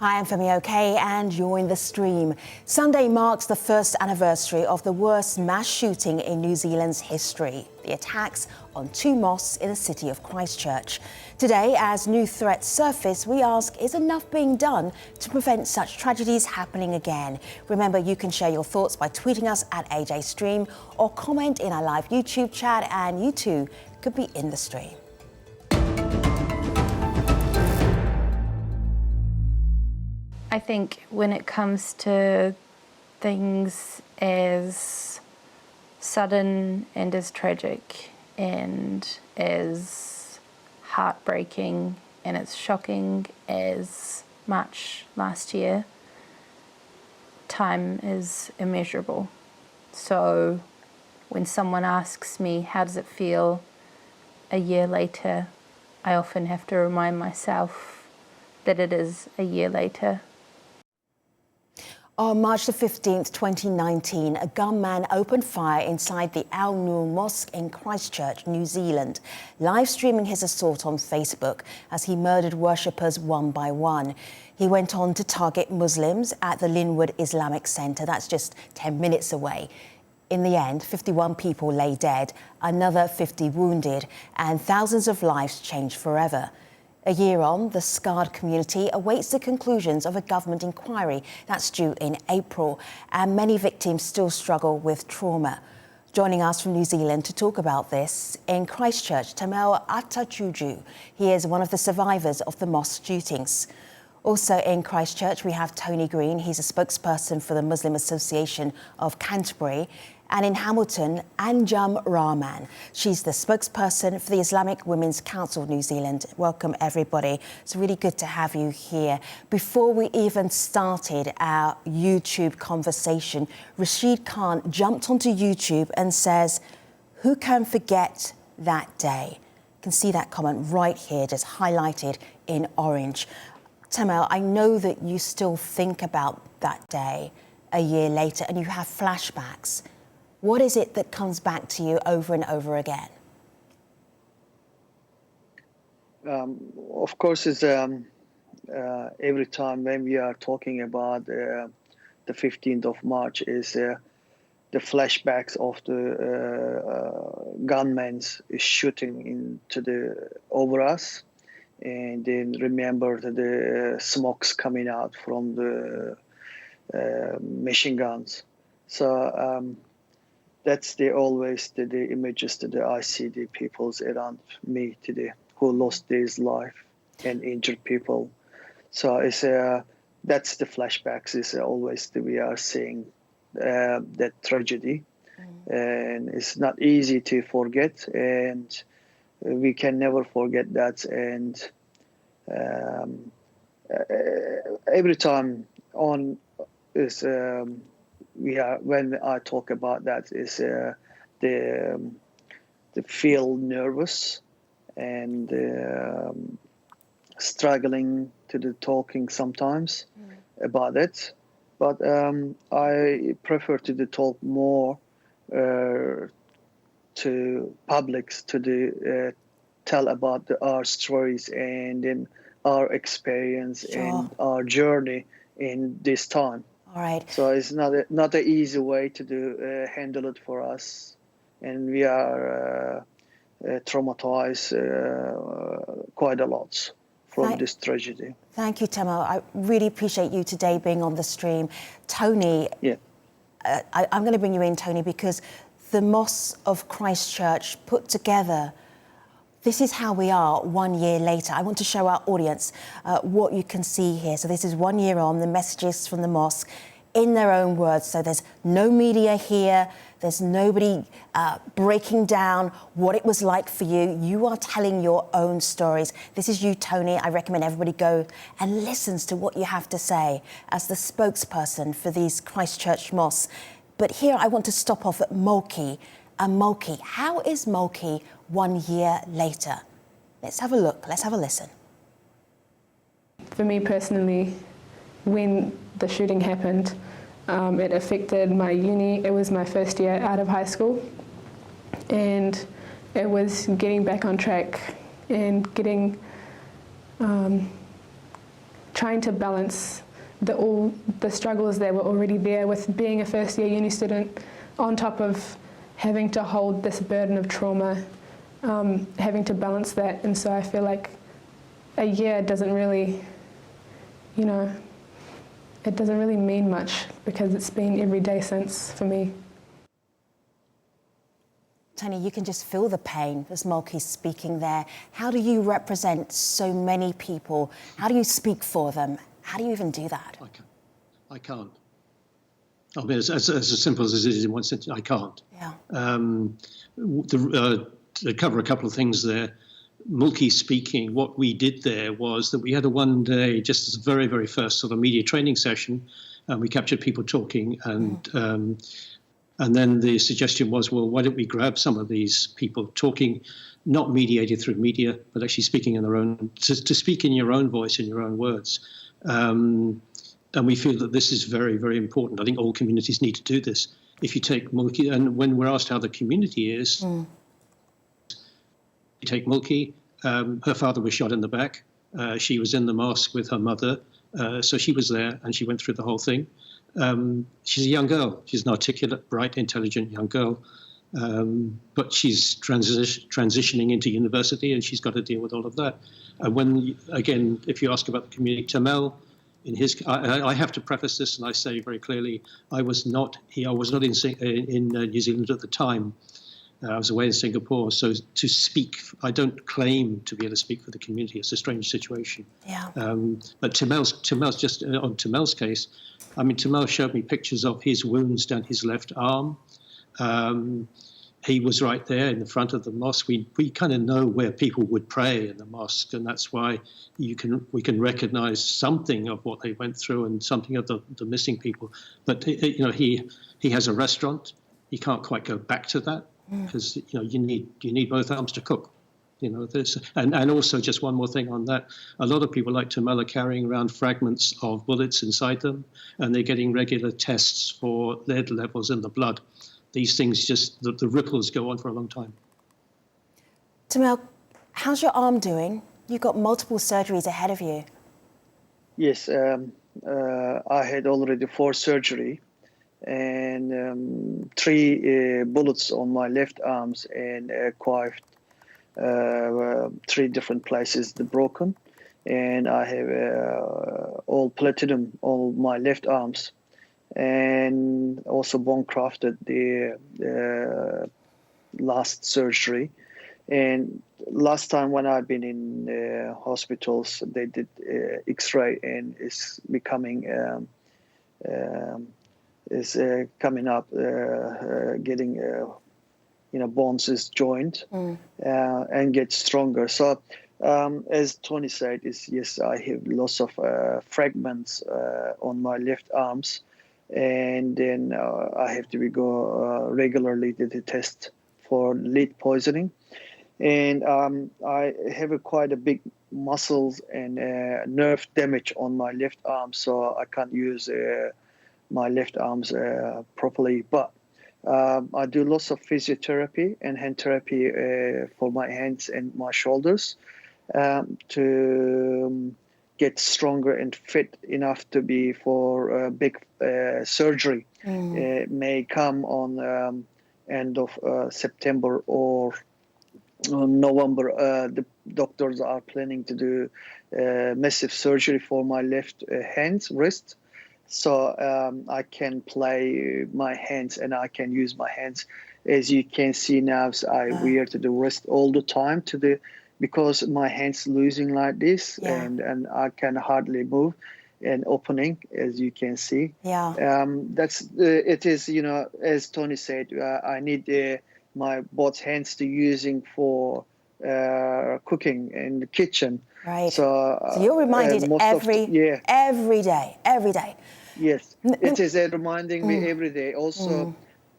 Hi, I'm Femi OK, and you're in the stream. Sunday marks the first anniversary of the worst mass shooting in New Zealand's history, the attacks on two mosques in the city of Christchurch. Today, as new threats surface, we ask, is enough being done to prevent such tragedies happening again? Remember, you can share your thoughts by tweeting us at ajstream or comment in our live YouTube chat, and you too could be in the stream. I think when it comes to things as sudden and as tragic and as heartbreaking and as shocking as March last year, time is immeasurable. So when someone asks me, how does it feel a year later, I often have to remind myself that it is a year later. On March the 15th, 2019, a gunman opened fire inside the Al Noor Mosque in Christchurch, New Zealand, live streaming his assault on Facebook as he murdered worshippers one by one. He went on to target Muslims at the Linwood Islamic Centre, that's just 10 minutes away. In the end, 51 people lay dead, another 50 wounded, and thousands of lives changed forever. A year on, the scarred community awaits the conclusions of a government inquiry that's due in April, and many victims still struggle with trauma. Joining us from New Zealand to talk about this, in Christchurch, Tamel Atachuju. He is one of the survivors of the mosque shootings. Also in Christchurch, we have Tony Green. He's a spokesperson for the Muslim Association of Canterbury. And in Hamilton, Anjum Rahman. She's the spokesperson for the Islamic Women's Council of New Zealand. Welcome, everybody. It's really good to have you here. Before we even started our YouTube conversation, Rashid Khan jumped onto YouTube and says, "Who can forget that day?" You can see that comment right here, just highlighted in orange. Tamel, I know that you still think about that day a year later and you have flashbacks. What is it that comes back to you over and over again? Of course, it's every time when we are talking about the 15th of March is the flashbacks of the gunmen shooting over us, and then remember the smokes coming out from the machine guns. So that's always the images that I see the peoples around me today who lost their life and injured people. So it's that's the flashbacks. Is always we are seeing that tragedy, and it's not easy to forget, and we can never forget that. And every time on is. When I talk about that is the feel nervous and struggling to the talking sometimes about it, but I prefer to talk more to publics to tell about our stories and then our experience and our journey in this time. All right. So it's not an easy way to handle it for us, and we are traumatized quite a lot from this tragedy. Thank you, Tamel. I really appreciate you today being on the stream. Tony, yeah. I'm going to bring you in, Tony, because the Moss of Christchurch put together, this is how we are 1 year later. I want to show our audience what you can see here. So this is 1 year on, the messages from the mosque in their own words. So there's no media here. There's nobody breaking down what it was like for you. You are telling your own stories. This is you, Tony. I recommend everybody go and listens to what you have to say as the spokesperson for these Christchurch mosques. But here I want to stop off at Moki. Moki, how is Moki 1 year later? Let's have a look. Let's have a listen. For me personally, when the shooting happened, it affected my uni. It was my first year out of high school, and it was getting back on track and getting trying to balance all the struggles that were already there with being a first-year uni student, on top of having to hold this burden of trauma, having to balance that. And so I feel like a year doesn't really, it doesn't really mean much, because it's been every day since for me. Tony, you can just feel the pain as Malky's speaking there. How do you represent so many people? How do you speak for them? How do you even do that? I can't. I mean, as simple as it is in one sentence, I can't. Yeah. To cover a couple of things there, Mulkey speaking, what we did there was that we had a one-day, just as a very, very first sort of media training session, and we captured people talking, and then the suggestion was, well, why don't we grab some of these people talking, not mediated through media, but actually speaking in their own, to speak in your own voice, in your own words. And we feel that this is very, very important. I think all communities need to do this. If you take Mulkey, and when we're asked how the community is, you take Mulkey, her father was shot in the back. She was in the mosque with her mother, so she was there and she went through the whole thing. She's a young girl. She's an articulate, bright, intelligent young girl, but she's transitioning into university and she's got to deal with all of that. And again, if you ask about the community, Tamel, I have to preface this, and I say very clearly, I was not in New Zealand at the time. I was away in Singapore, so to speak, I don't claim to be able to speak for the community. It's a strange situation. Yeah. But Tamel's just on Tamel's case. I mean, Tamel showed me pictures of his wounds down his left arm. He was right there in the front of the mosque. We kind of know where people would pray in the mosque, and that's why we can recognise something of what they went through and something of the missing people. But he has a restaurant. He can't quite go back to that because you need both arms to cook. And also just one more thing on that. A lot of people like Tamel are carrying around fragments of bullets inside them, and they're getting regular tests for lead levels in the blood. These things the ripples go on for a long time. Tamel, how's your arm doing? You've got multiple surgeries ahead of you. Yes, I had already 4 surgery and 3 bullets on my left arms and quite 3 different places broken. And I have all platinum on my left arms. And also bone grafted the last surgery. And last time when I've been in hospitals, they did X-ray, and it's becoming coming up, getting bones is joined and get stronger. So as Tony said, yes, I have lots of fragments on my left arms. And then I have to go regularly to the test for lead poisoning. And I have quite a big muscles and nerve damage on my left arm, so I can't use my left arms properly. But I do lots of physiotherapy and hand therapy for my hands and my shoulders to get stronger and fit enough to be for big surgery. It may come on end of September or November. The doctors are planning to do massive surgery for my left wrist. So I can play my hands and I can use my hands. As you can see now, I wear to the wrist all the time because my hands losing like this, and I can hardly move and opening, as you can see. It is, as Tony said, I need my both hands to using for cooking in the kitchen. Right. So you're reminded every day. Yes, it is reminding me every day. Also,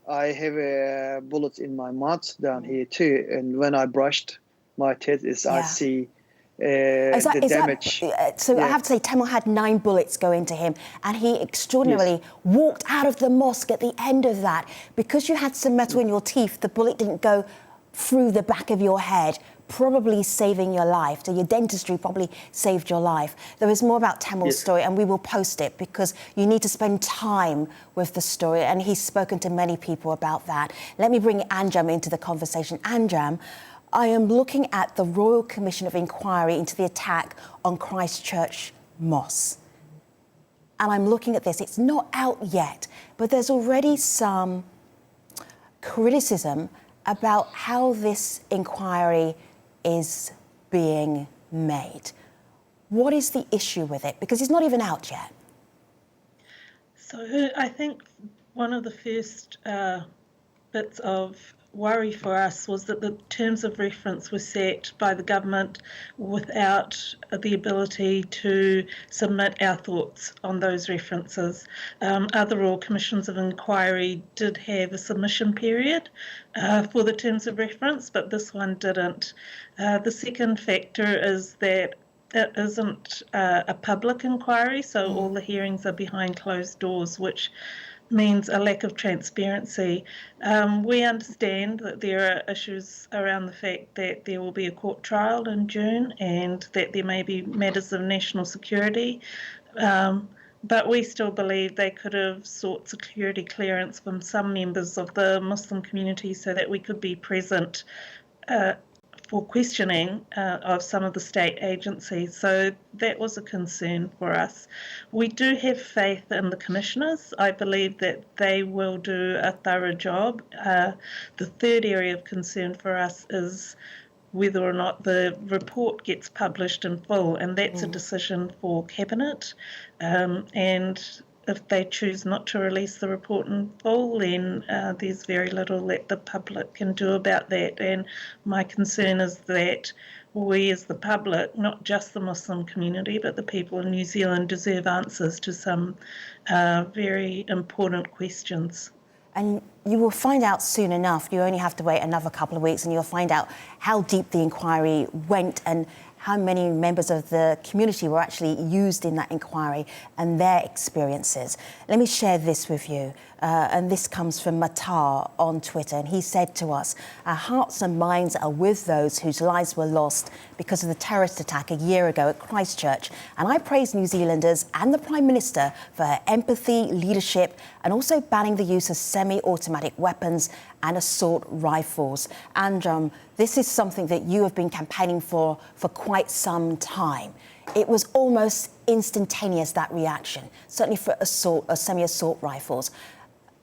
I have bullets in my mouth down here too, and when I brushed my teeth, I see the damage. I have to say, Tamel had 9 bullets go into him, and he extraordinarily walked out of the mosque at the end of that. Because you had some metal in your teeth, the bullet didn't go through the back of your head, probably saving your life. So your dentistry probably saved your life. There is more about Tamal's story, and we will post it because you need to spend time with the story, and he's spoken to many people about that. Let me bring Anjam into the conversation. Anjam, I am looking at the Royal Commission of Inquiry into the attack on Christchurch Mosque. And I'm looking at this. It's not out yet, but there's already some criticism about how this inquiry is being made. What is the issue with it? Because it's not even out yet. So I think one of the first bits of worry for us was that the terms of reference were set by the government without the ability to submit our thoughts on those references. Other Royal Commissions of Inquiry did have a submission period for the terms of reference, but this one didn't. The second factor is that it isn't a public inquiry, so all the hearings are behind closed doors, which means a lack of transparency. We understand that there are issues around the fact that there will be a court trial in June and that there may be matters of national security, but we still believe they could have sought security clearance from some members of the Muslim community so that we could be present for questioning of some of the state agencies. So that was a concern for us. We do have faith in the commissioners. I believe that they will do a thorough job. The third area of concern for us is whether or not the report gets published in full, and that's a decision for Cabinet. And if they choose not to release the report in full, then there's very little that the public can do about that. And my concern is that we as the public, not just the Muslim community, but the people in New Zealand deserve answers to some very important questions. And you will find out soon enough. You only have to wait another couple of weeks and you'll find out how deep the inquiry went and how many members of the community were actually used in that inquiry and their experiences. Let me share this with you. And this comes from Matar on Twitter. And he said to us, our hearts and minds are with those whose lives were lost because of the terrorist attack a year ago at Christchurch. And I praise New Zealanders and the Prime Minister for her empathy, leadership, and also banning the use of semi-automatic weapons and assault rifles. And this is something that you have been campaigning for quite some time. It was almost instantaneous, that reaction, certainly for assault or semi-assault rifles.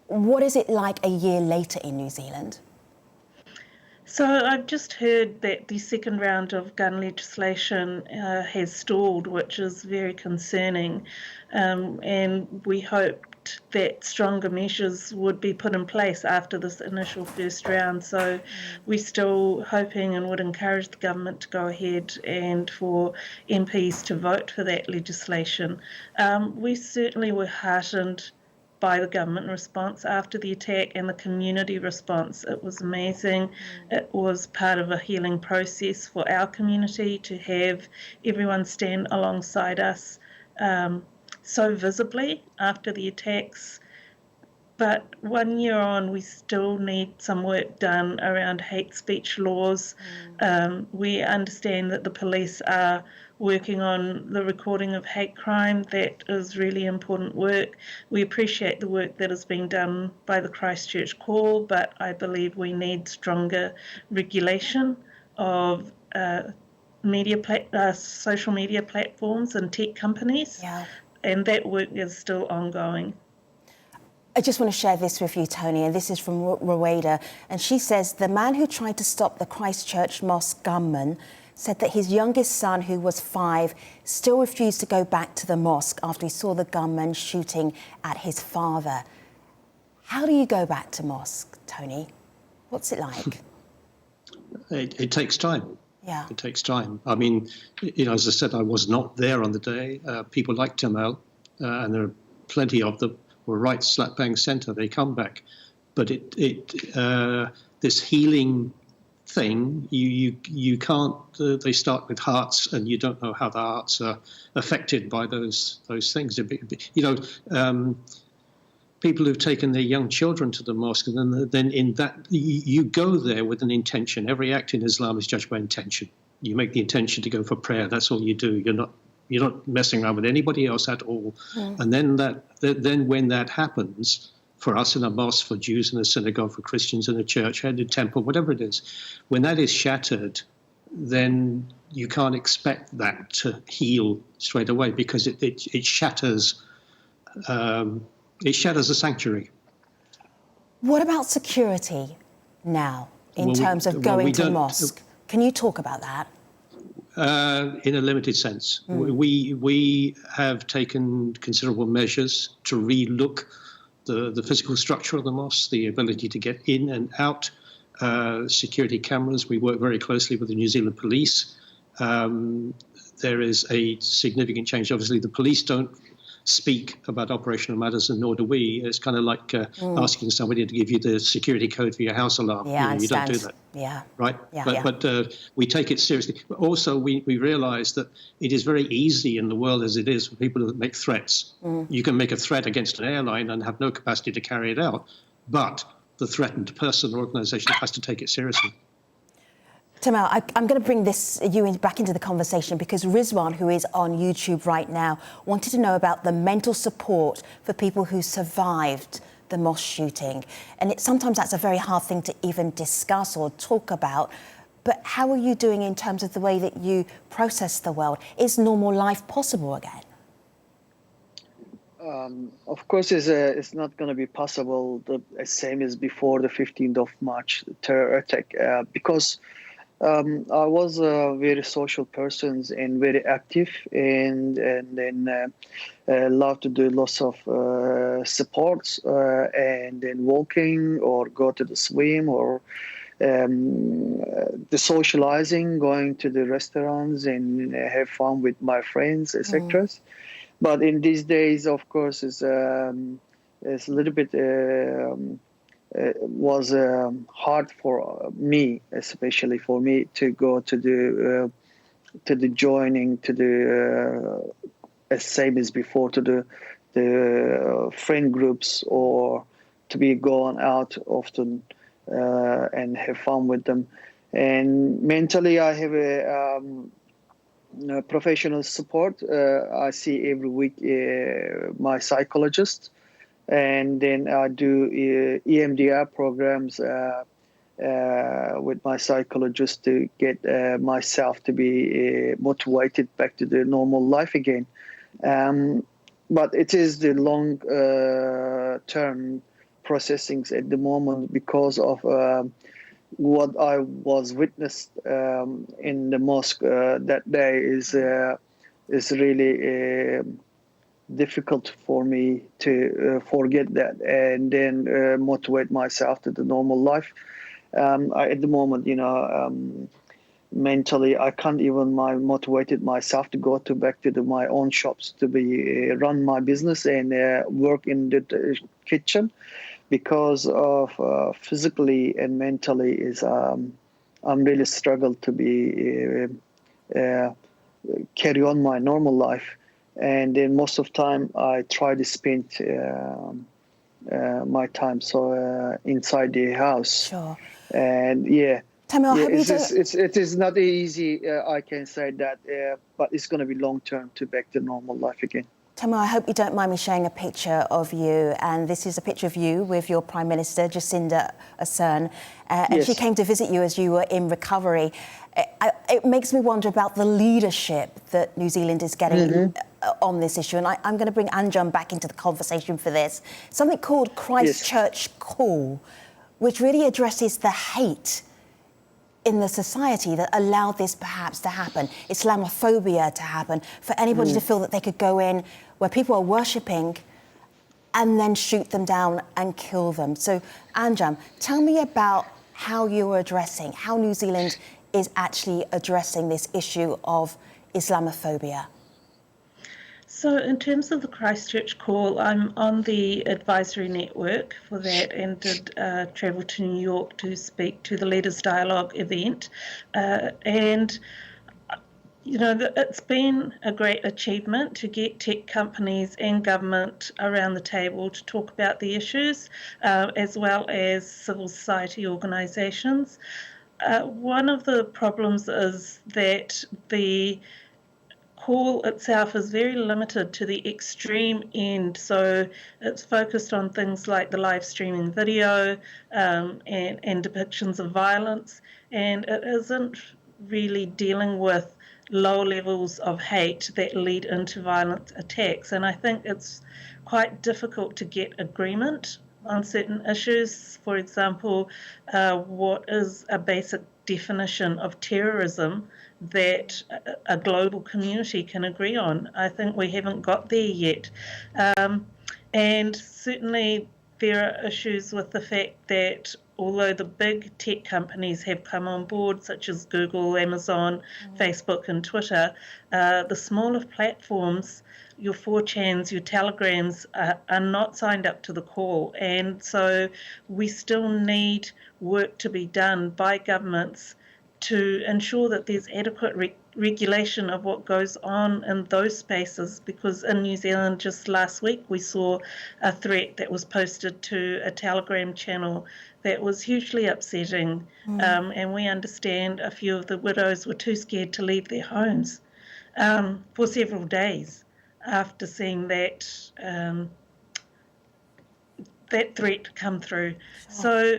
What is it like a year later in New Zealand? So I've just heard that the second round of gun legislation has stalled, which is very concerning, and we hoped that stronger measures would be put in place after this initial first round. So we're still hoping and would encourage the government to go ahead and for MPs to vote for that legislation. We certainly were heartened by the government response after the attack and the community response. It was amazing. It was part of a healing process for our community to have everyone stand alongside us so visibly after the attacks. But 1 year on, we still need some work done around hate speech laws. We understand that the police are working on the recording of hate crime. That is really important work. We appreciate the work that is being done by the Christchurch Call, but I believe we need stronger regulation of social media platforms and tech companies, and that work is still ongoing. I just want to share this with you, Tony, and this is from Roweda, and she says, the man who tried to stop the Christchurch Mosque gunman said that his youngest son, who was 5, still refused to go back to the mosque after he saw the gunman shooting at his father. How do you go back to mosque, Tony? What's it like? It takes time. Yeah. It takes time. I mean, as I said, I was not there on the day. People like Tamal, and there are plenty of them, were right slap bang centre. They come back. But this healing thing, you can't. They start with hearts, and you don't know how the hearts are affected by those things. people who've taken their young children to the mosque, and then in that you go there with an intention. Every act in Islam is judged by intention. You make the intention to go for prayer. That's all you do. You're not messing around with anybody else at all. And then when that happens, for us in a mosque, for Jews in a synagogue, for Christians in a church, in a temple, whatever it is, when that is shattered, then you can't expect that to heal straight away, because it shatters. It shatters a sanctuary. What about security now in terms of going to mosque? Can you talk about that? In a limited sense. We have taken considerable measures to relook the physical structure of the mosque, the ability to get in and out, security cameras. We work very closely with the New Zealand police. There is a significant change. Obviously, the police don't speak about operational matters, and nor do we. It's kind of like asking somebody to give you the security code for your house alarm. Yeah, you don't do that. Yeah. Right? Yeah, but we take it seriously. But also, we realise that it is very easy in the world as it is for people to make threats. You can make a threat against an airline and have no capacity to carry it out, but the threatened person or organisation has to take it seriously. Tamal, I'm going to bring you back into the conversation, because Rizwan, who is on YouTube right now, wanted to know about the mental support for people who survived the mosque shooting. And sometimes that's a very hard thing to even discuss or talk about. But how are you doing in terms of the way that you process the world? Is normal life possible again? Of course, it's not going to be possible the same as before the 15th of March terror attack, because I was a very social person and very active, and then love to do lots of sports, and then walking or go to the swim, or the socializing, going to the restaurants and have fun with my friends, etc. But in these days, of course, it's a little bit. Was hard for me, especially for me, to go to the joining to the same as before, to the friend groups, or to be going out often and have fun with them. And mentally, I have a professional support. I see every week my psychologist. And then I do EMDR programs with my psychologist to get myself to be motivated back to the normal life again. But it is the long-term processing at the moment, because of what I was witnessed in the mosque that day is really difficult for me to forget that and then motivate myself to the normal life. At the moment, mentally, I can't even motivated myself to go back to my own shops to be run my business and work in the kitchen, because of physically and mentally is I'm really struggled to be carry on my normal life. And then most of the time I try to spend my time inside the house. Sure. And Tamal, it is not easy, I can say that, but it's going to be long term to back to normal life again. Tamal, I hope you don't mind me sharing a picture of you. And this is a picture of you with your Prime Minister, Jacinda Ardern. And yes. She came to visit you as you were in recovery. It makes me wonder about the leadership that New Zealand is getting on this issue. And I'm going to bring Anjum back into the conversation for this. Something called Christchurch Call, which really addresses the hate in the society that allowed this perhaps to happen, Islamophobia to happen, for anybody to feel that they could go in where people are worshipping and then shoot them down and kill them. So, Anjum, tell me about how how New Zealand is actually addressing this issue of Islamophobia. So in terms of the Christchurch Call, I'm on the advisory network for that, and did travel to New York to speak to the Leaders Dialogue event. And You know, it's been a great achievement to get tech companies and government around the table to talk about the issues, as well as civil society organisations. One of the problems is that the call itself is very limited to the extreme end, so it's focused on things like the live streaming video and depictions of violence, and it isn't really dealing with low levels of hate that lead into violent attacks. And I think it's quite difficult to get agreement on certain issues. For example, what is a basic definition of terrorism that a global community can agree on? I think we haven't got there yet. And certainly there are issues with the fact that although the big tech companies have come on board, such as Google, Amazon, Facebook and Twitter, the smaller platforms, your 4chans, your Telegrams, are not signed up to the call. And so we still need work to be done by governments to ensure that there's adequate regulation of what goes on in those spaces, because in New Zealand just last week we saw a threat that was posted to a Telegram channel that was hugely upsetting, and we understand a few of the widows were too scared to leave their homes for several days after seeing that that threat come through. So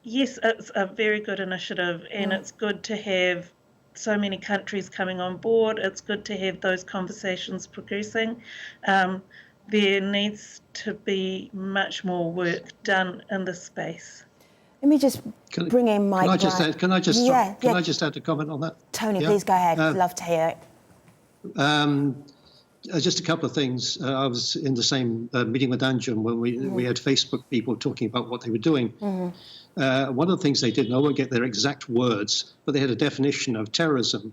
yes, it's a very good initiative, and it's good to have so many countries coming on board. It's good to have those conversations progressing. There needs to be much more work done in this space. Let me just bring in Mike. Can I just add a comment on that? Tony, please go ahead. I'd love to hear it. Just a couple of things. I was in the same meeting with Anjum when we had Facebook people talking about what they were doing. One of the things they did, and I won't get their exact words, but they had a definition of terrorism.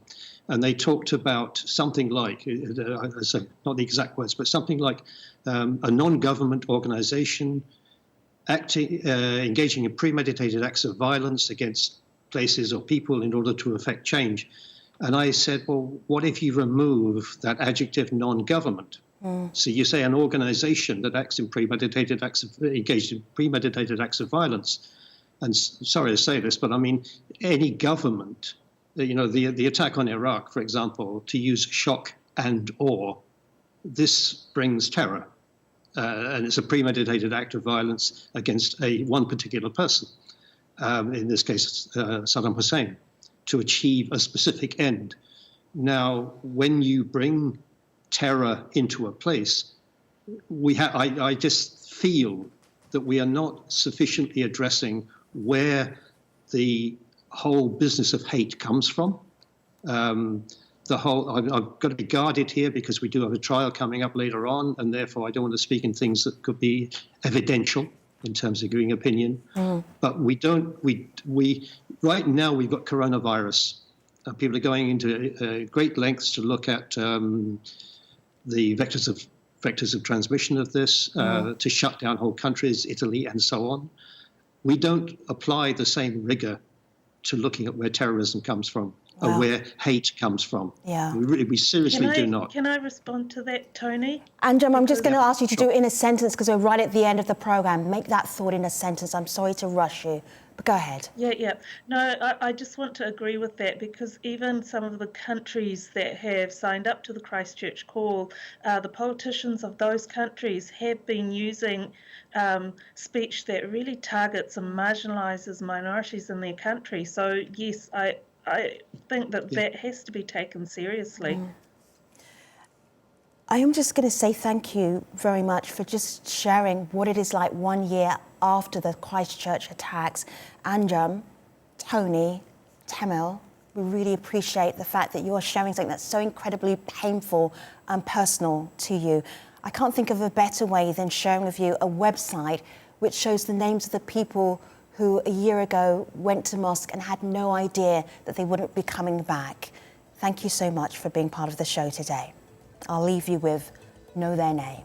And they talked about something like, I say not the exact words, but something like a non-government organization engaging in premeditated acts of violence against places or people in order to effect change. And I said, well, what if you remove that adjective non-government? So you say an organization that acts in engaged in premeditated acts of violence. And sorry to say this, but I mean, any government, you know, the attack on Iraq, for example, to use shock and awe, this brings terror. And it's a premeditated act of violence against one particular person, in this case, Saddam Hussein, to achieve a specific end. Now, when you bring terror into a place, I just feel that we are not sufficiently addressing where the whole business of hate comes from. I've got to be guarded here because we do have a trial coming up later on, and therefore I don't want to speak in things that could be evidential in terms of giving opinion. But right now we've got coronavirus. People are going into great lengths to look at the vectors of transmission of this, to shut down whole countries, Italy and so on. We don't apply the same rigor to looking at where terrorism comes from. Or where hate comes from. Yeah. We seriously do not. Can I respond to that, Tony? Anjum, I'm just going to ask you to do it in a sentence because we're right at the end of the programme. Make that thought in a sentence. I'm sorry to rush you, but go ahead. Yeah. No, I just want to agree with that, because even some of the countries that have signed up to the Christchurch Call, the politicians of those countries have been using speech that really targets and marginalises minorities in their country. So, yes, I think that has to be taken seriously. I am just going to say thank you very much for just sharing what it is like 1 year after the Christchurch attacks. Anjum, Tony, Tamil, we really appreciate the fact that you are sharing something that's so incredibly painful and personal to you. I can't think of a better way than sharing with you a website which shows the names of the people who a year ago went to Mosque and had no idea that they wouldn't be coming back. Thank you so much for being part of the show today. I'll leave you with Know Their Name.